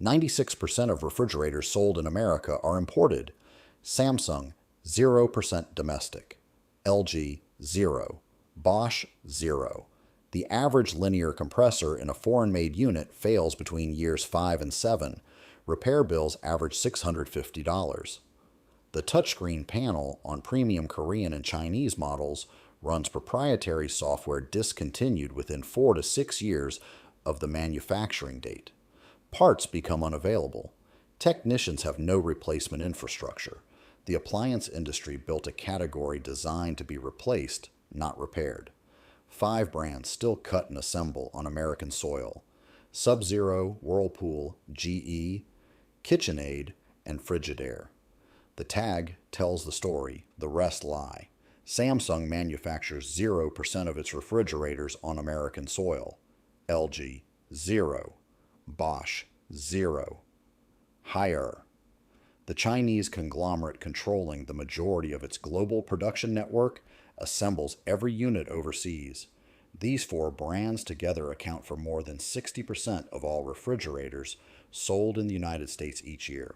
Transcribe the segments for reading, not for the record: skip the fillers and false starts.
96% of refrigerators sold in America are imported. Samsung, 0% domestic. LG, 0. Bosch, 0. The average linear compressor in a foreign-made unit fails between years 5 and 7. Repair bills average $650. The touchscreen panel on premium Korean and Chinese models runs proprietary software discontinued within 4 to 6 years of the manufacturing date. Parts become unavailable. Technicians have no replacement infrastructure. The appliance industry built a category designed to be replaced, not repaired. 5 brands still cut and assemble on American soil: Sub-Zero, Whirlpool, GE, KitchenAid, and Frigidaire. The tag tells the story, the rest lie. Samsung manufactures 0% of its refrigerators on American soil. LG, 0. Bosch, 0. Haier. The Chinese conglomerate controlling the majority of its global production network assembles every unit overseas. These 4 brands together account for more than 60% of all refrigerators sold in the United States each year.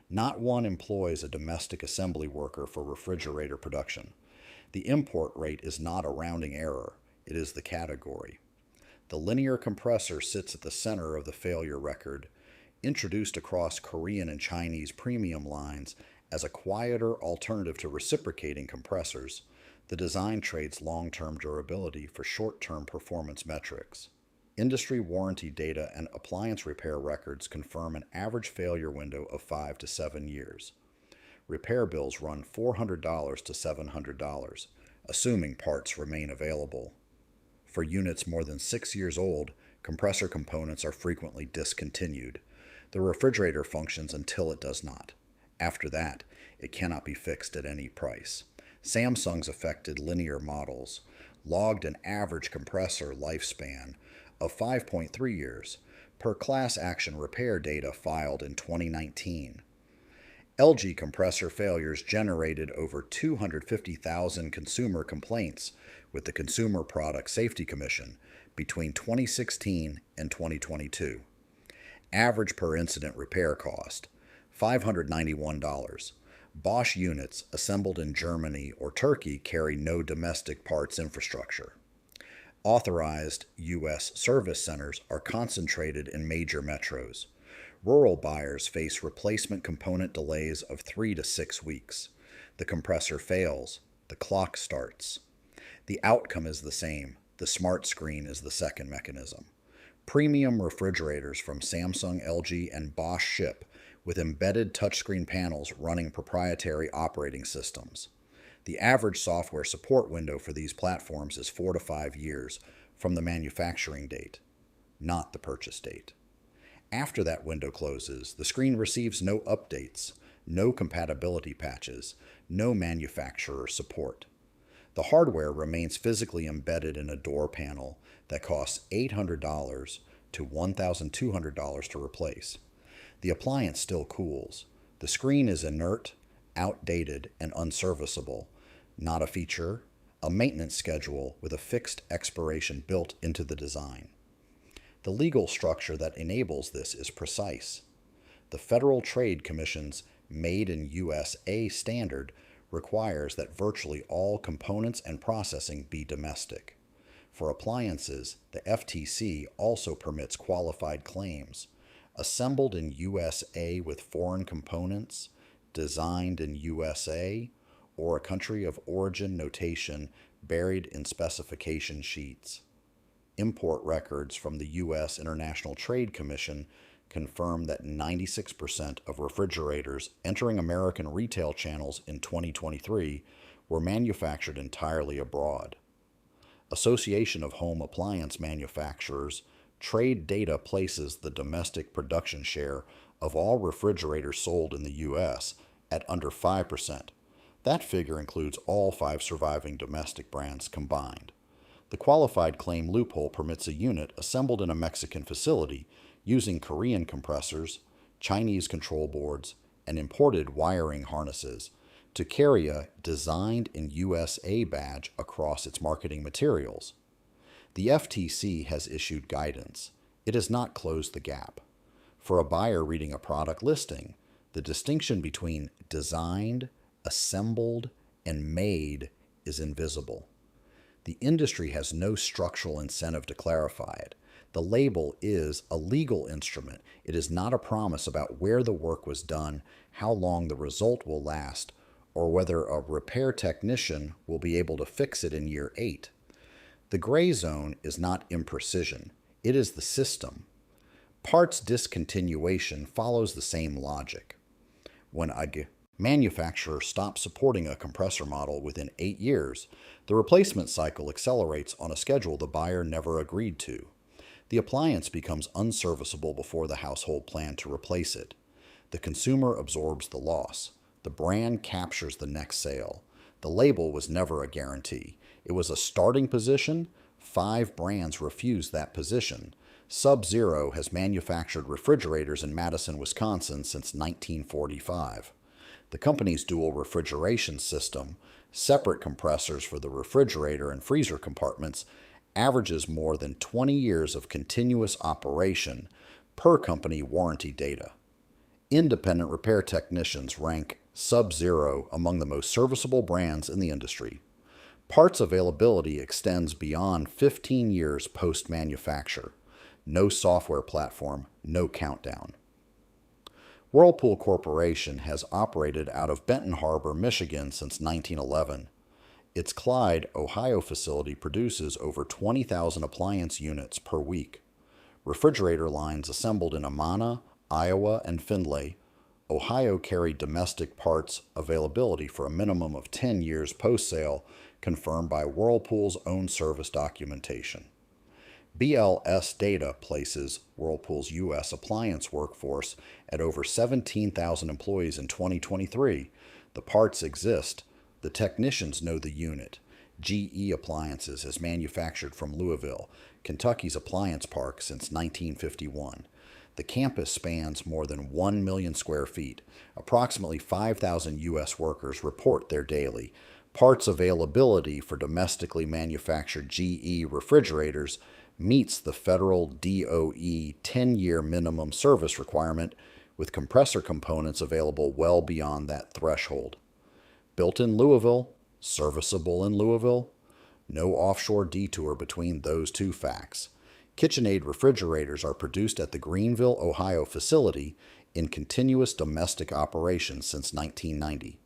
Not one employs a domestic assembly worker for refrigerator production. The import rate is not a rounding error, it is the category. The linear compressor sits at the center of the failure record, introduced across Korean and Chinese premium lines as a quieter alternative to reciprocating compressors. The design trades long-term durability for short-term performance metrics. Industry warranty data and appliance repair records confirm an average failure window of 5 to 7 years. Repair bills run $400 to $700, assuming parts remain available. For units more than 6 years old, compressor components are frequently discontinued. The refrigerator functions until it does not. After that, it cannot be fixed at any price. Samsung's affected linear models logged an average compressor lifespan of 5.3 years per class action repair data filed in 2019. LG compressor failures generated over 250,000 consumer complaints with the Consumer Product Safety Commission between 2016 and 2022. Average per incident repair cost, $591. Bosch units assembled in Germany or Turkey carry no domestic parts infrastructure. Authorized U.S. service centers are concentrated in major metros. Rural buyers face replacement component delays of 3 to 6 weeks. The compressor fails. The clock starts. The outcome is the same. The smart screen is the second mechanism. Premium refrigerators from Samsung, LG, and Bosch ship with embedded touchscreen panels running proprietary operating systems. The average software support window for these platforms is 4 to 5 years from the manufacturing date, not the purchase date. After that window closes, the screen receives no updates, no compatibility patches, no manufacturer support. The hardware remains physically embedded in a door panel that costs $800 to $1,200 to replace. The appliance still cools. The screen is inert, outdated, and unserviceable. Not a feature, a maintenance schedule with a fixed expiration built into the design. The legal structure that enables this is precise. The Federal Trade Commission's Made in USA standard requires that virtually all components and processing be domestic. For appliances, the FTC also permits qualified claims. Assembled in USA with foreign components, designed in USA, or a country of origin notation buried in specification sheets. Import records from the U.S. International Trade Commission confirm that 96% of refrigerators entering American retail channels in 2023 were manufactured entirely abroad. Association of Home Appliance Manufacturers trade data places the domestic production share of all refrigerators sold in the U.S. at under 5%. That figure includes all 5 surviving domestic brands combined. The qualified claim loophole permits a unit assembled in a Mexican facility using Korean compressors, Chinese control boards, and imported wiring harnesses to carry a Designed in USA badge across its marketing materials. The FTC has issued guidance. It has not closed the gap. For a buyer reading a product listing, the distinction between designed, assembled, and made is invisible. The industry has no structural incentive to clarify it. The label is a legal instrument. It is not a promise about where the work was done, how long the result will last, or whether a repair technician will be able to fix it in year 8. The gray zone is not imprecision. It is the system. Parts discontinuation follows the same logic. When a manufacturer stops supporting a compressor model within 8 years, the replacement cycle accelerates on a schedule the buyer never agreed to. The appliance becomes unserviceable before the household planned to replace it. The consumer absorbs the loss. The brand captures the next sale. The label was never a guarantee. It was a starting position. 5 brands refused that position. Sub-Zero has manufactured refrigerators in Madison, Wisconsin since 1945. The company's dual refrigeration system, separate compressors for the refrigerator and freezer compartments, averages more than 20 years of continuous operation per company warranty data. Independent repair technicians rank Sub-Zero among the most serviceable brands in the industry. Parts availability extends beyond 15 years post-manufacture. No software platform, no countdown. Whirlpool Corporation has operated out of Benton Harbor, Michigan since 1911. Its Clyde, Ohio facility produces over 20,000 appliance units per week. Refrigerator lines assembled in Amana, Iowa, and Findlay, Ohio carry domestic parts availability for a minimum of 10 years post-sale, confirmed by Whirlpool's own service documentation. BLS data places Whirlpool's U.S. appliance workforce at over 17,000 employees in 2023. The parts exist. The technicians know the unit. GE Appliances has manufactured from Louisville, Kentucky's appliance park, since 1951. The campus spans more than 1 million square feet. Approximately 5,000 U.S. workers report there daily. Parts availability for domestically manufactured GE refrigerators meets the federal DOE 10-year minimum service requirement, with compressor components available well beyond that threshold. Built in Louisville, serviceable in Louisville, no offshore detour between those two facts. KitchenAid refrigerators are produced at the Greenville, Ohio facility in continuous domestic operation since 1990.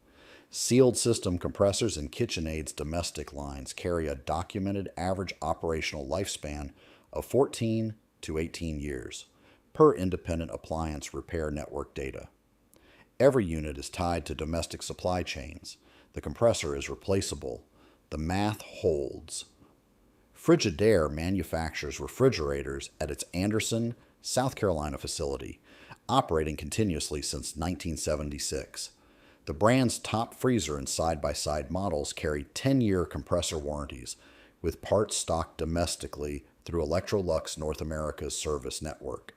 Sealed system compressors in KitchenAid's domestic lines carry a documented average operational lifespan of 14 to 18 years, per independent appliance repair network data. Every unit is tied to domestic supply chains. The compressor is replaceable. The math holds. Frigidaire manufactures refrigerators at its Anderson, South Carolina facility, operating continuously since 1976. The brand's top freezer and side-by-side models carry 10-year compressor warranties, with parts stocked domestically through Electrolux North America's service network.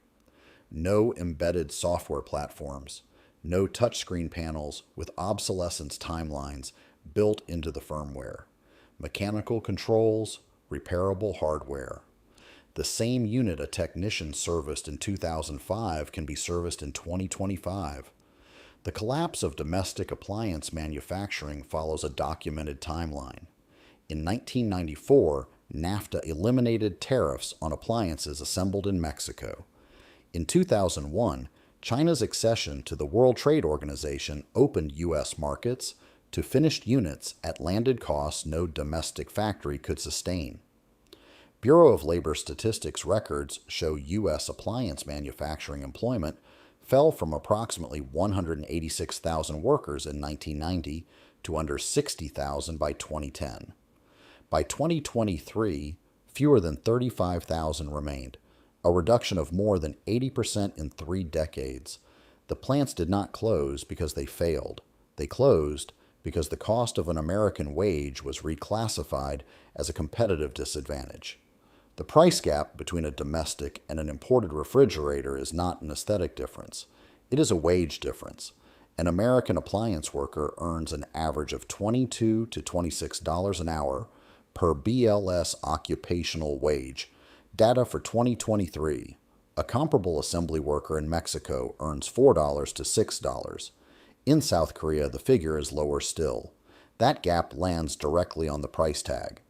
No embedded software platforms, no touchscreen panels with obsolescence timelines built into the firmware. Mechanical controls, repairable hardware. The same unit a technician serviced in 2005 can be serviced in 2025. The collapse of domestic appliance manufacturing follows a documented timeline. In 1994, NAFTA eliminated tariffs on appliances assembled in Mexico. In 2001, China's accession to the World Trade Organization opened U.S. markets to finished units at landed costs no domestic factory could sustain. Bureau of Labor Statistics records show U.S. appliance manufacturing employment fell from approximately 186,000 workers in 1990 to under 60,000 by 2010. By 2023, fewer than 35,000 remained, a reduction of more than 80% in 3 decades. The plants did not close because they failed. They closed because the cost of an American wage was reclassified as a competitive disadvantage. The price gap between a domestic and an imported refrigerator is not an aesthetic difference. It is a wage difference. An American appliance worker earns an average of $22 to $26 an hour per BLS occupational wage. Data for 2023. A comparable assembly worker in Mexico earns $4 to $6. In South Korea, the figure is lower still. That gap lands directly on the price tag.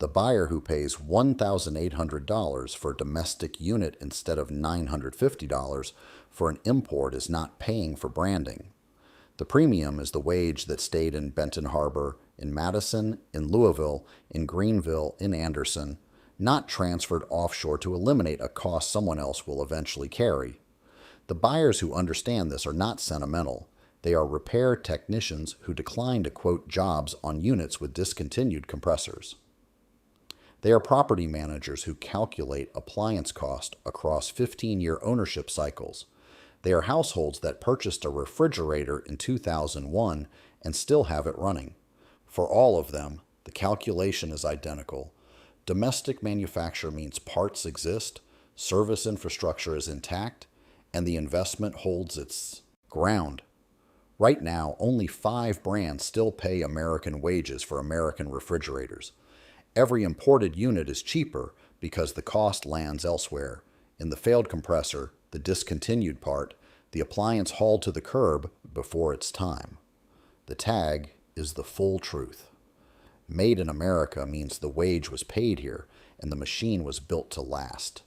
The buyer who pays $1,800 for a domestic unit instead of $950 for an import is not paying for branding. The premium is the wage that stayed in Benton Harbor, in Madison, in Louisville, in Greenville, in Anderson, not transferred offshore to eliminate a cost someone else will eventually carry. The buyers who understand this are not sentimental. They are repair technicians who decline to quote jobs on units with discontinued compressors. They are property managers who calculate appliance cost across 15-year ownership cycles. They are households that purchased a refrigerator in 2001 and still have it running. For all of them, the calculation is identical. Domestic manufacture means parts exist, service infrastructure is intact, and the investment holds its ground. Right now, only 5 brands still pay American wages for American refrigerators. Every imported unit is cheaper because the cost lands elsewhere, in the failed compressor, the discontinued part, the appliance hauled to the curb before its time. The tag is the full truth. Made in America means the wage was paid here and the machine was built to last.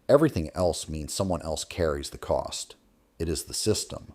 Everything else means someone else carries the cost. It is the system.